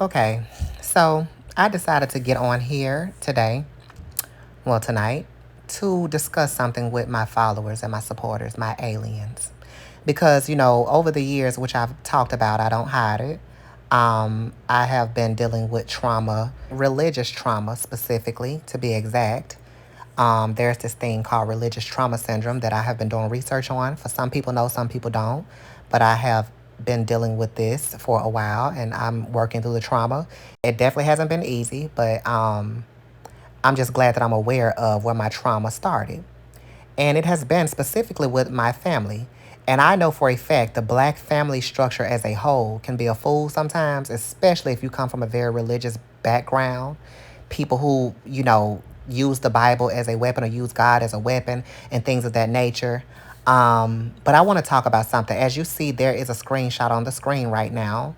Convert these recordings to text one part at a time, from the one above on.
Okay, so I decided to get on here today, well, tonight, to discuss something with my followers and my supporters, my aliens. Because, over the years, which I've talked about, I don't hide it, I have been dealing with trauma, religious trauma specifically, to be exact. There's this thing called religious trauma syndrome that I have been doing research on. For some people know, some people don't. But I have been dealing with this for a while and I'm working through the trauma. It definitely hasn't been easy, but I'm just glad that I'm aware of where my trauma started. And it has been specifically with my family. And I know for a fact the black family structure as a whole can be a fool sometimes, especially if you come from a very religious background. People who, use the Bible as a weapon or use God as a weapon and things of that nature. But I want to talk about something. As you see, there is a screenshot on the screen right now.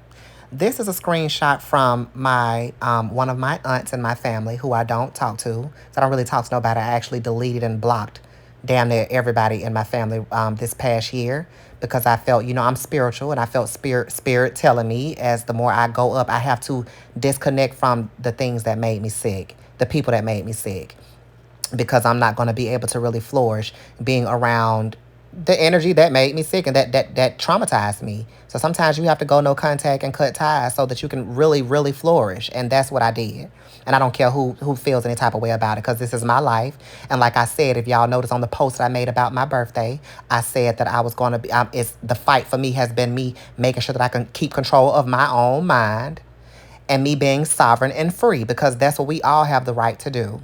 This is a screenshot from my one of my aunts in my family who I don't talk to. So I don't really talk to nobody. I actually deleted and blocked damn near everybody in my family this past year because I felt, I'm spiritual and I felt spirit telling me as the more I go up, I have to disconnect from the things that made me sick, the people that made me sick, because I'm not going to be able to really flourish being around the energy that made me sick and that traumatized me. So sometimes you have to go no contact and cut ties so that you can really, really flourish. And that's what I did. And I don't care who feels any type of way about it because this is my life. And like I said, if y'all notice on the post that I made about my birthday, I said that I was going to be, it's the fight for me has been me making sure that I can keep control of my own mind and me being sovereign and free because that's what we all have the right to do.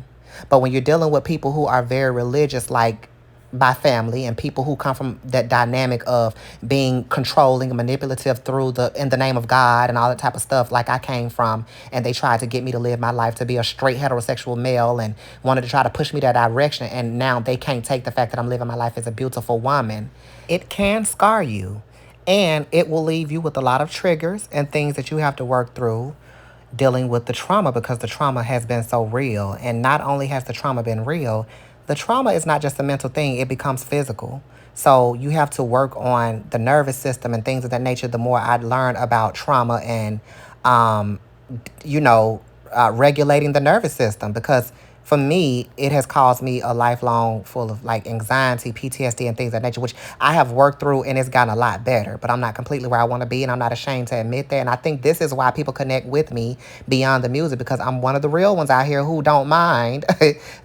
But when you're dealing with people who are very religious, like by family, and people who come from that dynamic of being controlling and manipulative through in the name of God and all that type of stuff, like I came from, and they tried to get me to live my life to be a straight heterosexual male and wanted to try to push me that direction, and now they can't take the fact that I'm living my life as a beautiful woman. It can scar you, and it will leave you with a lot of triggers and things that you have to work through dealing with the trauma because the trauma has been so real. And not only has the trauma been real, the trauma is not just a mental thing, it becomes physical. So you have to work on the nervous system and things of that nature. The more I learn about trauma and, um, you know, regulating the nervous system, because for me, it has caused me a lifelong full of like anxiety, PTSD, and things of that nature, which I have worked through and it's gotten a lot better. But I'm not completely where I want to be, and I'm not ashamed to admit that. And I think this is why people connect with me beyond the music, because I'm one of the real ones out here who don't mind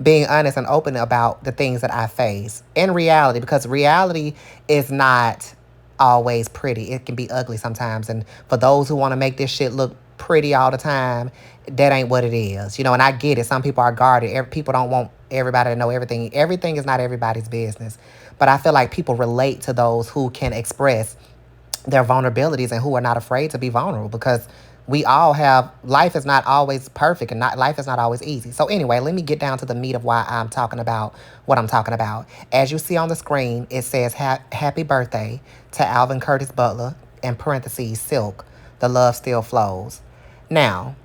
being honest and open about the things that I face in reality, because reality is not always pretty. It can be ugly sometimes. And for those who want to make this shit look pretty all the time, that ain't what it is. And I get it. Some people are guarded. People don't want everybody to know everything. Everything is not everybody's business. But I feel like people relate to those who can express their vulnerabilities and who are not afraid to be vulnerable, because we all have, life is not always perfect and not life is not always easy. So anyway, let me get down to the meat of why I'm talking about what I'm talking about. As you see on the screen, it says happy birthday to Alvin Curtis Butler, in parentheses, Silk. The love still flows. Now,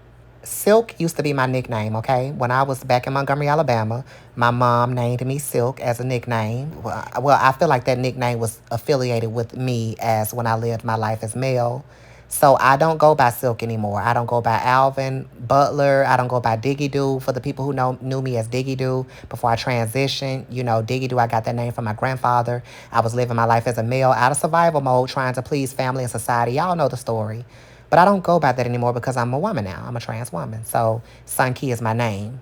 Silk used to be my nickname, okay? When I was back in Montgomery, Alabama, my mom named me Silk as a nickname. Well, I feel like that nickname was affiliated with me as when I lived my life as male. So I don't go by Silk anymore. I don't go by Alvin Butler. I don't go by Diggy Doo. For the people who knew me as Diggy Doo before I transitioned, Diggy Doo, I got that name from my grandfather. I was living my life as a male out of survival mode, trying to please family and society. Y'all know the story. But I don't go by that anymore because I'm a woman now. I'm a trans woman. So Sunkee is my name.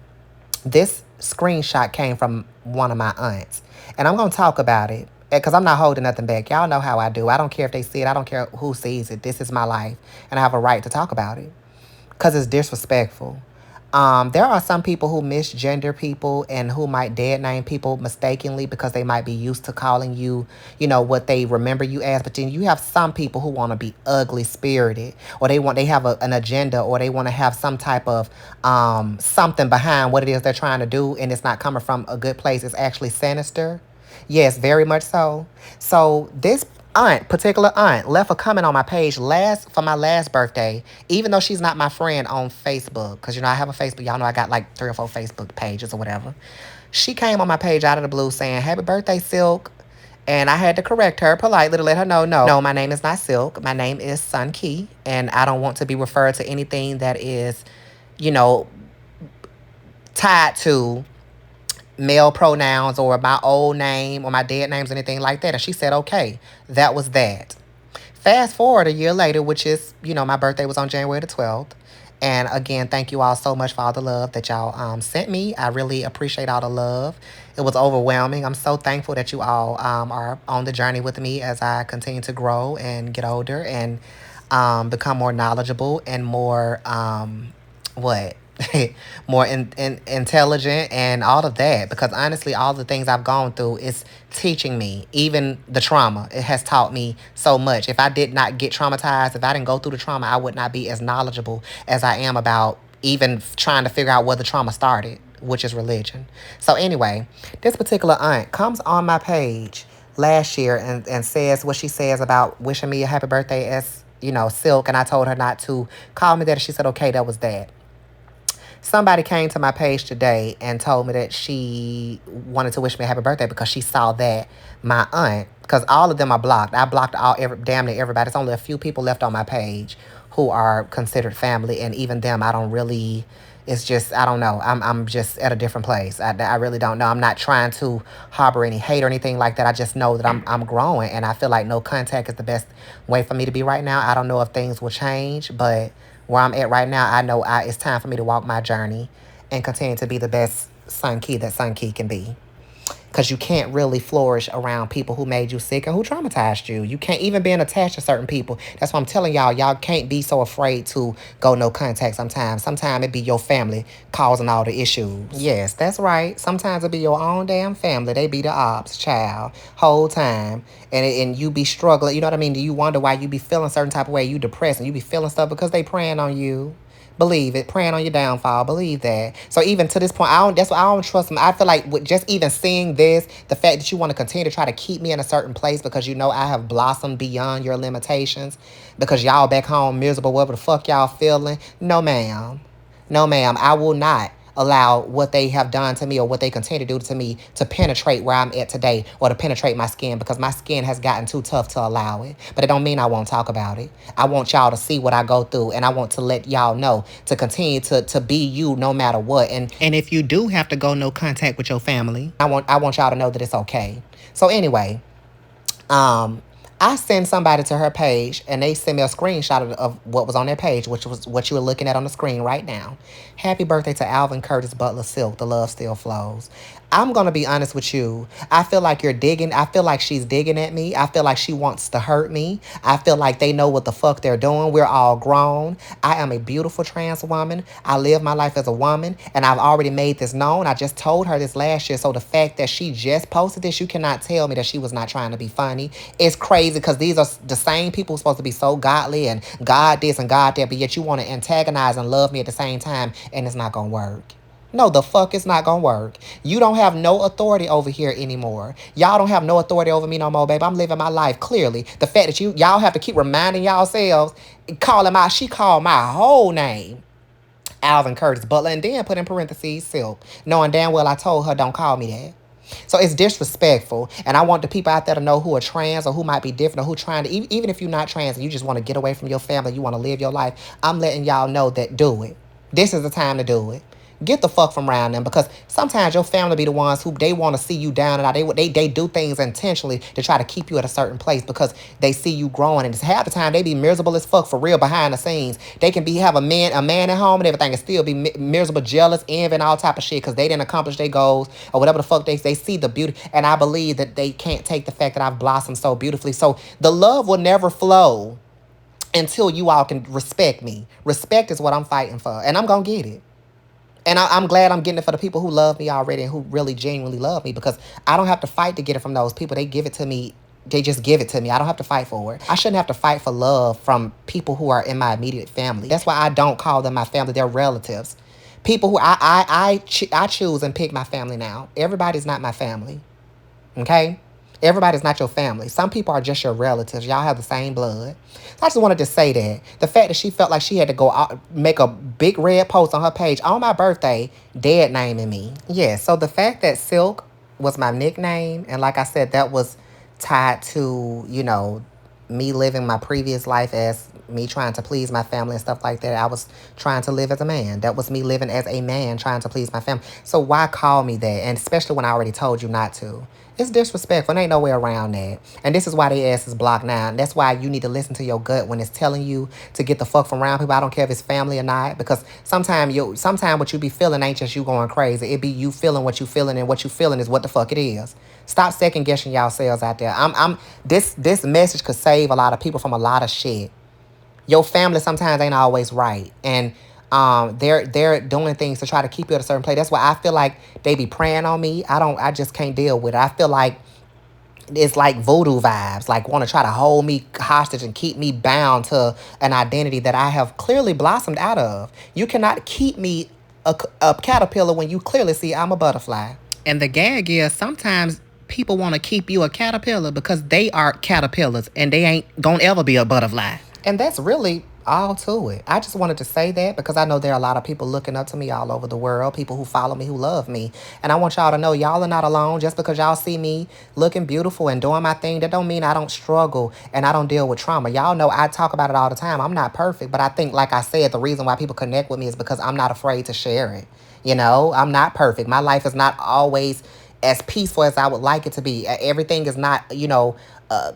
This screenshot came from one of my aunts. And I'm going to talk about it because I'm not holding nothing back. Y'all know how I do. I don't care if they see it. I don't care who sees it. This is my life. And I have a right to talk about it because it's disrespectful. There are some people who misgender people and who might dead name people mistakenly because they might be used to calling you, what they remember you as. But then you have some people who want to be ugly spirited, or they have an agenda, or they want to have some type of something behind what it is they're trying to do, and it's not coming from a good place. It's actually sinister. Yes, very much so. So this particular aunt, left a comment on my page for my last birthday, even though she's not my friend on Facebook, because I have a Facebook. Y'all know I got like 3 or 4 Facebook pages or whatever. She came on my page out of the blue saying, "Happy birthday, Silk." And I had to correct her politely to let her know, no, my name is not Silk. My name is Sunkee. And I don't want to be referred to anything that is, you know, tied to male pronouns or my old name or my dead names, anything like that. And she said, okay, that was that. Fast forward a year later, which is, my birthday was on January the 12th. And again, thank you all so much for all the love that y'all sent me. I really appreciate all the love. It was overwhelming. I'm so thankful that you all are on the journey with me as I continue to grow and get older and become more knowledgeable and more, what? More intelligent and all of that, because honestly all the things I've gone through is teaching me. Even the trauma, it has taught me so much. If I did not get traumatized, if I didn't go through the trauma, I would not be as knowledgeable as I am about even trying to figure out where the trauma started, which is religion. So anyway, this particular aunt comes on my page last year and says what she says about wishing me a happy birthday as Silk, and I told her not to call me that, and she said okay, that was that. Somebody came to my page today and told me that she wanted to wish me a happy birthday because she saw that my aunt, because all of them are blocked. I blocked damn near everybody. There's only a few people left on my page who are considered family, and even them, I don't really. It's just I don't know. I'm just at a different place. I really don't know. I'm not trying to harbor any hate or anything like that. I just know that I'm growing, and I feel like no contact is the best way for me to be right now. I don't know if things will change, but where I'm at right now, I know it's time for me to walk my journey and continue to be the best Sunkee that Sunkee can be. Because you can't really flourish around people who made you sick and who traumatized you. You can't even being attached to certain people. That's why I'm telling y'all can't be so afraid to go no contact sometimes. Sometimes it be your family causing all the issues. Yes, that's right. Sometimes it be your own damn family. They be the ops, child, whole time. And you be struggling. You know what I mean? Do you wonder why you be feeling certain type of way? You depressed and you be feeling stuff because they praying on you. Believe it, praying on your downfall. Believe that. So even to this point, that's why I don't trust them. I feel like with just even seeing this, the fact that you want to continue to try to keep me in a certain place because I have blossomed beyond your limitations, because y'all back home miserable, whatever the fuck y'all feeling. No, ma'am. No, ma'am. I will not allow what they have done to me or what they continue to do to me to penetrate where I'm at today or to penetrate my skin, because my skin has gotten too tough to allow it. But it don't mean I won't talk about it. I want y'all to see what I go through, and I want to let y'all know to continue to be you no matter what. And if you do have to go no contact with your family, I want y'all to know that it's okay. So anyway, um, I send somebody to her page and they send me a screenshot of what was on their page, which was what you were looking at on the screen right now. Happy birthday to Alvin Curtis Butler Silk. The love still flows. I'm going to be honest with you. I feel like you're digging. I feel like she's digging at me. I feel like she wants to hurt me. I feel like they know what the fuck they're doing. We're all grown. I am a beautiful trans woman. I live my life as a woman, and I've already made this known. I just told her this last year. So the fact that she just posted this, you cannot tell me that she was not trying to be funny. It's crazy because these are the same people supposed to be so godly and God this and God that, but yet you want to antagonize and love me at the same time, and it's not going to work. No, the fuck it's not gonna work. You don't have no authority over here anymore. Y'all don't have no authority over me no more, babe. I'm living my life clearly. The fact that y'all have to keep reminding yourselves, she called my whole name, Alvin Curtis Butler, and then put in parentheses Silk, knowing damn well I told her don't call me that. So it's disrespectful, and I want the people out there to know who are trans or who might be different or who trying to, even if you're not trans and you just want to get away from your family, you want to live your life, I'm letting y'all know that do it. This is the time to do it. Get the fuck from around them, because sometimes your family be the ones who they want to see you down and out. They do things intentionally to try to keep you at a certain place because they see you growing, and it's half the time they be miserable as fuck for real behind the scenes. They can have a man at home and everything and still be miserable, jealous, envy, and all type of shit because they didn't accomplish their goals or whatever the fuck they see the beauty. And I believe that they can't take the fact that I've blossomed so beautifully. So the love will never flow until you all can respect me. Respect is what I'm fighting for, and I'm gonna get it. And I'm glad I'm getting it for the people who love me already and who really genuinely love me, because I don't have to fight to get it from those people. They give it to me. They just give it to me. I don't have to fight for it. I shouldn't have to fight for love from people who are in my immediate family. That's why I don't call them my family. They're relatives. People who I choose and pick my family now. Everybody's not my family. Okay? Everybody's not your family. Some people are just your relatives. Y'all have the same blood. So I just wanted to say that. The fact that she felt like she had to go out, make a big red post on her page on my birthday, dead naming me. Yeah, so the fact that Silk was my nickname, and like I said, that was tied to, me living my previous life as me trying to please my family and stuff like that. I was trying to live as a man. That was me living as a man trying to please my family. So why call me that? And especially when I already told you not to. It's disrespectful. There ain't no way around that. And this is why they ass is blocked now. And that's why you need to listen to your gut when it's telling you to get the fuck from around people. I don't care if it's family or not. Because sometimes what you be feeling ain't just you going crazy. It be you feeling what you feeling, and what you feeling is what the fuck it is. Stop second guessing yourselves out there. This message could save a lot of people from a lot of shit. Your family sometimes ain't always right. And they're doing things to try to keep you at a certain place. That's why I feel like they be preying on me. I just can't deal with it. I feel like it's like voodoo vibes, like want to try to hold me hostage and keep me bound to an identity that I have clearly blossomed out of. You cannot keep me a caterpillar when you clearly see I'm a butterfly. And the gag is sometimes people want to keep you a caterpillar because they are caterpillars and they ain't gonna ever be a butterfly. And that's really all to it. I just wanted to say that because I know there are a lot of people looking up to me all over the world, people who follow me, who love me. And I want y'all to know y'all are not alone. Just because y'all see me looking beautiful and doing my thing, that don't mean I don't struggle and I don't deal with trauma. Y'all know I talk about it all the time. I'm not perfect, but I think, like I said, the reason why people connect with me is because I'm not afraid to share it. I'm not perfect. My life is not always as peaceful as I would like it to be. Everything is not, uh,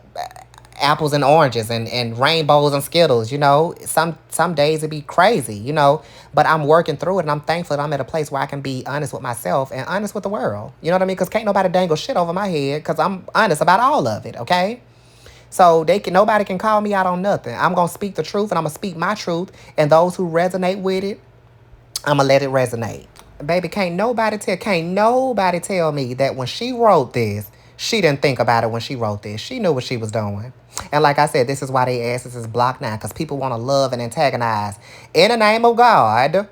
apples and oranges and rainbows and Skittles, Some days it be crazy, But I'm working through it and I'm thankful that I'm at a place where I can be honest with myself and honest with the world. You know what I mean? Because can't nobody dangle shit over my head because I'm honest about all of it, okay? So nobody can call me out on nothing. I'm gonna speak the truth and I'm gonna speak my truth. And those who resonate with it, I'm gonna let it resonate. Baby, can't nobody tell me that when she wrote this, she didn't think about it when she wrote this. She knew what she was doing. And like I said, this is why they asses is blocked now, because people want to love and antagonize. In the name of God,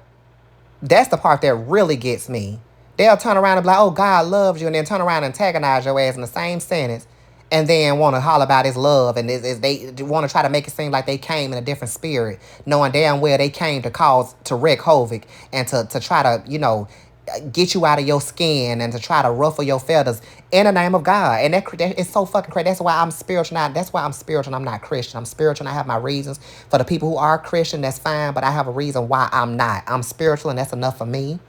that's the part that really gets me. They'll turn around and be like, oh, God loves you, and then turn around and antagonize your ass in the same sentence, and then want to holler about his love, and they want to try to make it seem like they came in a different spirit, knowing damn well they came to wreak havoc and to try to, get you out of your skin and to try to ruffle your feathers in the name of God. And that is so fucking crazy. That's why I'm spiritual now. That's why I'm spiritual and I'm not Christian. I'm spiritual and I have my reasons. For the people who are Christian, that's fine, but I have a reason why I'm not. I'm spiritual and that's enough for me.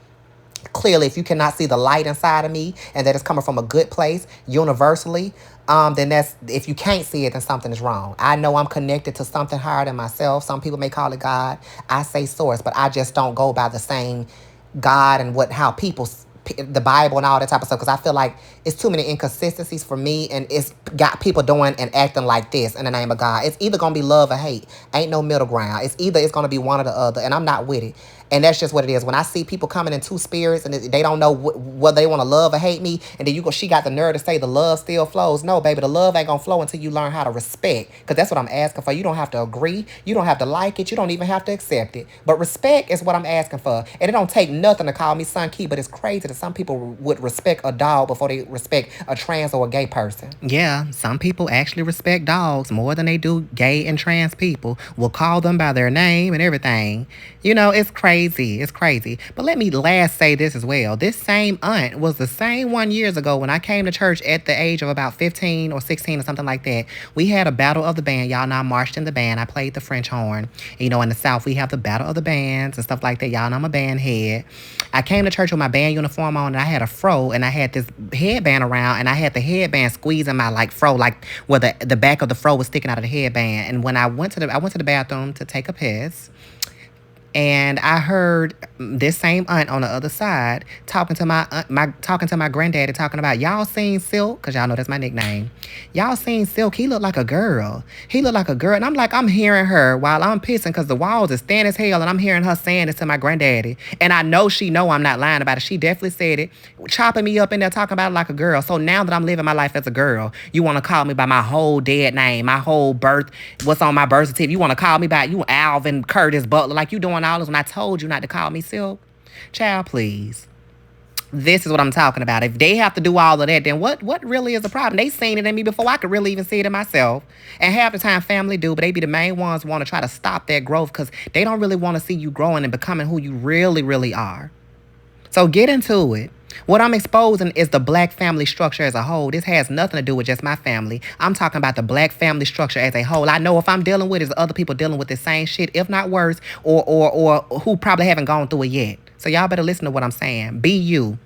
Clearly, if you cannot see the light inside of me and that it's coming from a good place universally, then if you can't see it, then something is wrong. I know I'm connected to something higher than myself. Some people may call it God. I say source, but I just don't go by the same God and how people, the Bible and all that type of stuff, because I feel like it's too many inconsistencies for me, and it's got people doing and acting like this in the name of God. It's either gonna be love or hate. Ain't no middle ground. It's gonna be one or the other, and I'm not with it. And that's just what it is. When I see people coming in two spirits and they don't know whether they want to love or hate me, and then she got the nerve to say the love still flows. No, baby, the love ain't gonna flow until you learn how to respect. Because that's what I'm asking for. You don't have to agree. You don't have to like it. You don't even have to accept it. But respect is what I'm asking for. And it don't take nothing to call me Sunkee, but it's crazy that some people would respect a dog before they respect a trans or a gay person. Yeah, some people actually respect dogs more than they do gay and trans people. Will call them by their name and everything. It's crazy. It's crazy. But let me last say this as well. This same aunt was the same one years ago when I came to church at the age of about 15 or 16 or something like that. We had a battle of the band. Y'all know I marched in the band. I played the French horn. In the South, we have the battle of the bands and stuff like that. Y'all know I'm a band head. I came to church with my band uniform on, and I had a fro, and I had this headband around, and I had the headband squeezing my fro, where the back of the fro was sticking out of the headband. And when I went to the bathroom to take a piss, and I heard this same aunt on the other side talking to my granddaddy, talking about, y'all seen Silk? Because y'all know that's my nickname. Y'all seen Silk? He looked like a girl. And I'm hearing her while I'm pissing because the walls is thin as hell. And I'm hearing her saying this to my granddaddy. And I know she know I'm not lying about it. She definitely said it, chopping me up in there, talking about it like a girl. So now that I'm living my life as a girl, you want to call me by my whole dead name, my whole birth, what's on my birth certificate. You want to call me by, you Alvin Curtis Butler, like you doing all this when I told you not to call me Silk? Child, please. This is what I'm talking about. If they have to do all of that, then what really is the problem? They seen it in me before I could really even see it in myself. And half the time family do, but they be the main ones who want to try to stop that growth because they don't really want to see you growing and becoming who you really, really are. So get into it. What I'm exposing is the black family structure as a whole. This has nothing to do with just my family. I'm talking about the black family structure as a whole. I know if I'm dealing with it, other people dealing with the same shit, if not worse, or who probably haven't gone through it yet. So y'all better listen to what I'm saying. Be you.